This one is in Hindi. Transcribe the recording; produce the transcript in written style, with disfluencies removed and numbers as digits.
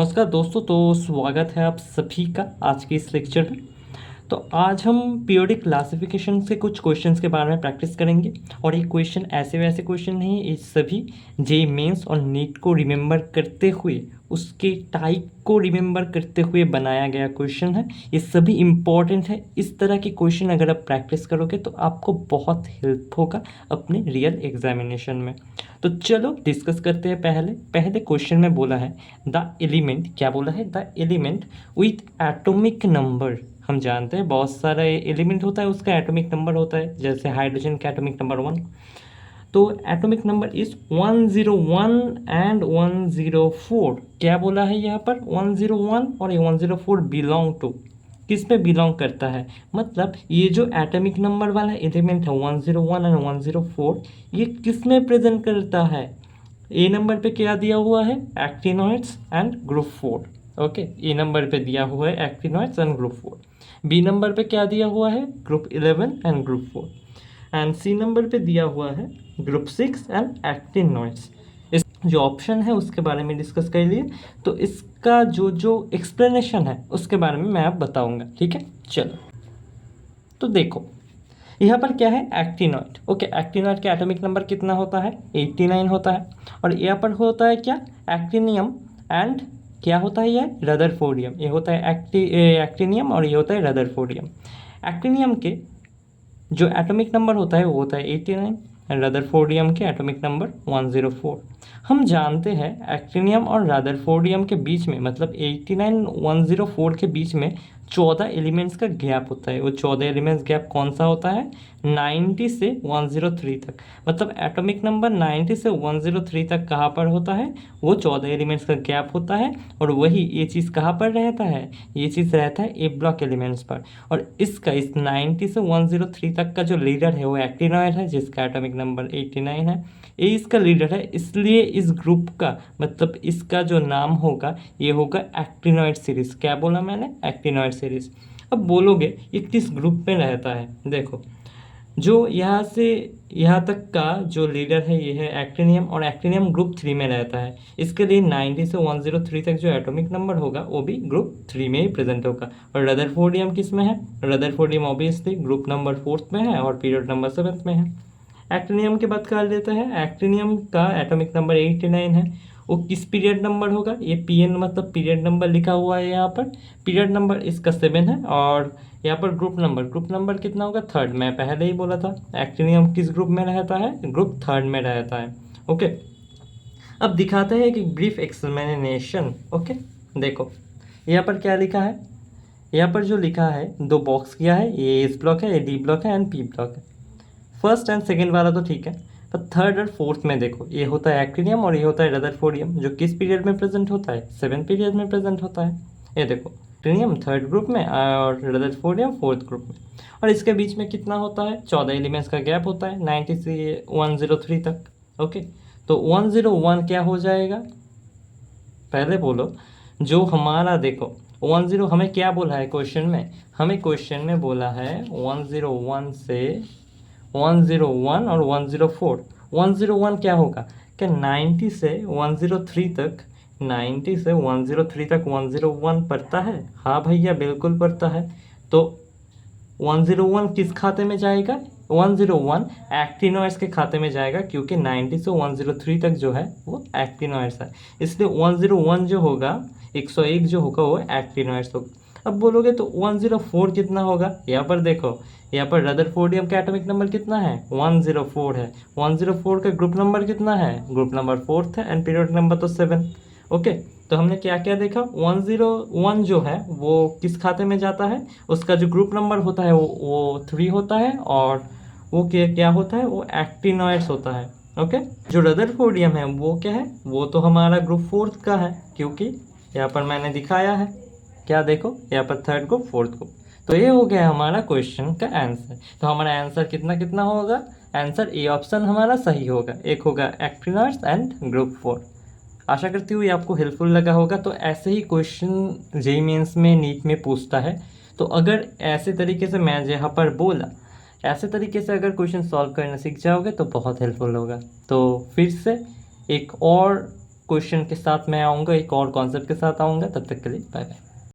नमस्कार दोस्तों, तो स्वागत है आप सभी का आज के इस लेक्चर में। तो आज हम पीरियोडिक क्लासिफिकेशन से कुछ क्वेश्चंस के बारे में प्रैक्टिस करेंगे। और ये क्वेश्चन ऐसे वैसे क्वेश्चन नहीं, ये सभी जेईई मेंस और नीट को रिमेंबर करते हुए, उसके टाइप को रिमेंबर करते हुए बनाया गया क्वेश्चन है। ये सभी इम्पॉर्टेंट है। इस तरह के क्वेश्चन अगर आप प्रैक्टिस करोगे तो आपको बहुत हेल्प होगा अपने रियल एग्जामिनेशन में। तो चलो डिस्कस करते हैं। पहले क्वेश्चन में बोला है द एलिमेंट, क्या बोला है, the element with atomic number. हम जानते हैं बहुत सारा एलिमेंट होता है, उसका एटॉमिक नंबर होता है। जैसे हाइड्रोजन का एटॉमिक नंबर 1, तो एटॉमिक नंबर इज 101 एंड 104। क्या बोला है यहाँ पर, 101 और ये 104 बिलोंग टू, किस में बिलोंग करता है। मतलब ये जो एटॉमिक नंबर वाला एलिमेंट है 101 एंड 104, ये किस में प्रेजेंट करता है। ए नंबर पे क्या दिया हुआ है, actinoids and group 4। Okay, A number पे दिया हुआ है actinoids and group 4। B number पे क्या दिया हुआ है, group 11 and group 4। And C number पे दिया हुआ है ग्रुप 6 एंड एक्टिनॉइड्स। इस जो ऑप्शन है उसके बारे में डिस्कस कर लिए। तो इसका जो जो एक्सप्लेनेशन है उसके बारे में मैं आप बताऊंगा, ठीक है। चलो तो देखो यहाँ पर क्या है, एक्टिनॉइड। ओके, एक्टिनॉइड का एटॉमिक नंबर कितना होता है, 89 होता है। और यहाँ पर होता है क्या, एक्टिनियम एंड क्या होता है, ये रदरफोर्डियम। ये होता है एक्टिनियम और ये होता है रदरफोर्डियम। एक्टिनियम के जो एटॉमिक नंबर होता है वो होता है 89 एंड रदरफोर्डियम के एटॉमिक नंबर 104। हम जानते हैं एक्टिनियम और रदरफोर्डियम के बीच में, मतलब 89 104 के बीच में 14 एलिमेंट्स का गैप होता है। वो 14 एलिमेंट्स गैप कौन सा होता है, 90 से 103 तक। मतलब एटॉमिक नंबर 90 से 103 तक कहाँ पर होता है, वो 14 एलिमेंट्स का गैप होता है। और वही ये चीज़ कहाँ पर रहता है, ये चीज़ रहता है ए ब्लॉक एलिमेंट्स पर। और इसका इस 90 से 103 तक का जो लीडर है वो एक्टिनॉइड है, जिसका एटॉमिक नंबर 89 है। ये इसका लीडर है, इसलिए इस ग्रुप का मतलब इसका जो नाम होगा ये होगा एक्टिनॉइड सीरीज। क्या बोला मैंने, एक्टिनॉइड सीरीज। अब बोलोगे ये किस ग्रुप में रहता है, देखो जो यहाँ से यहाँ तक का जो लीडर है ये है एक्टिनियम, और एक्टिनियम ग्रुप 3 में रहता है। इसके लिए 90 से 103 तक जो एटॉमिक नंबर होगा वो भी ग्रुप 3 में ही प्रेजेंट होगा। और रदरफोर्डियम किस में है, रदरफोर्डियम ऑब्वियसली ग्रुप नंबर 4 में है और पीरियड नंबर 7 में है। एक्टिनियम की बात कर लेते हैं। एक्टिनियम का एटॉमिक नंबर 89 है। वो किस पीरियड नंबर होगा, ये पीएन मतलब पीरियड नंबर लिखा हुआ है यहाँ पर। पीरियड नंबर इसका 7 है। और यहाँ पर ग्रुप नंबर कितना होगा, 3rd। मैं पहले ही बोला था एक्टिनियम किस ग्रुप में रहता है, ग्रुप 3rd में रहता है। ओके, अब दिखाते हैं कि ब्रीफ एक्सप्लेनेशन। ओके, देखो यहाँ पर क्या लिखा है, यहाँ पर जो लिखा है 2 बॉक्स किया है, ये एस ब्लॉक है, ये डी ब्लॉक है एंड पी ब्लॉक है। फर्स्ट एंड सेकेंड वाला तो ठीक है, पर 3rd और 4th में देखो ये होता है एक्टिनियम और ये होता है रदरफोर्डियम, जो किस पीरियड में प्रेजेंट होता है, 7 पीरियड में प्रेजेंट होता है। ये देखो एक्टिनियम 3rd ग्रुप में और रदरफोर्डियम 4th ग्रुप में। और इसके बीच में कितना होता है, 14 एलिमेंट्स का गैप होता है 90 से 103 तक। ओके, तो 101 क्या हो जाएगा, पहले बोलो जो हमारा देखो 10 हमें क्या बोला है क्वेश्चन में, हमें क्वेश्चन में बोला है 101 से 101 और 104। 101 क्या होगा, क्या 90 से 103 तक, 90 से 103 तक 101 पड़ता है। हाँ भैया बिल्कुल पड़ता है। तो 101 किस खाते में जाएगा, 101 एक्टिनॉइड्स के खाते में जाएगा, क्योंकि 90 से 103 तक जो है वो एक्टिनॉइड्स है। इसलिए 101 जो होगा, 101 जो होगा वो एक्टिनॉइड्स होगा। अब बोलोगे तो 104 कितना होगा, यहाँ पर देखो यहाँ पर रदरफोर्डियम का एटॉमिक नंबर कितना है, 104 है। 104 का ग्रुप नंबर कितना है, ग्रुप नंबर 4th है एंड पीरियड नंबर तो 7। ओके, तो हमने क्या क्या देखा, 101 जो है वो किस खाते में जाता है, उसका जो ग्रुप नंबर होता है वो 3 होता है। और वो क्या होता है, वो एक्टिनॉइड्स होता है। ओके, जो रदरफोर्डियम है वो क्या है, वो तो हमारा ग्रुप 4th का है, क्योंकि यहाँ पर मैंने दिखाया है, क्या देखो यहाँ पर 3rd ग्रुप 4th ग्रुप। तो ये हो गया हमारा क्वेश्चन का आंसर। तो हमारा आंसर कितना कितना होगा, आंसर ए ऑप्शन हमारा सही होगा, एक होगा एक्टिनॉइड्स एंड ग्रुप 4। आशा करती हूँ ये आपको हेल्पफुल लगा होगा। तो ऐसे ही क्वेश्चन जेईई मेंस में नीट में पूछता है। तो अगर ऐसे तरीके से मैं यहाँ पर बोला, ऐसे तरीके से अगर क्वेश्चन सॉल्व करना सीख जाओगे तो बहुत हेल्पफुल होगा। तो फिर से एक और क्वेश्चन के साथ मैं आऊँगा, एक और कॉन्सेप्ट के साथ आऊँगा। तब तक के लिए बाय बाय।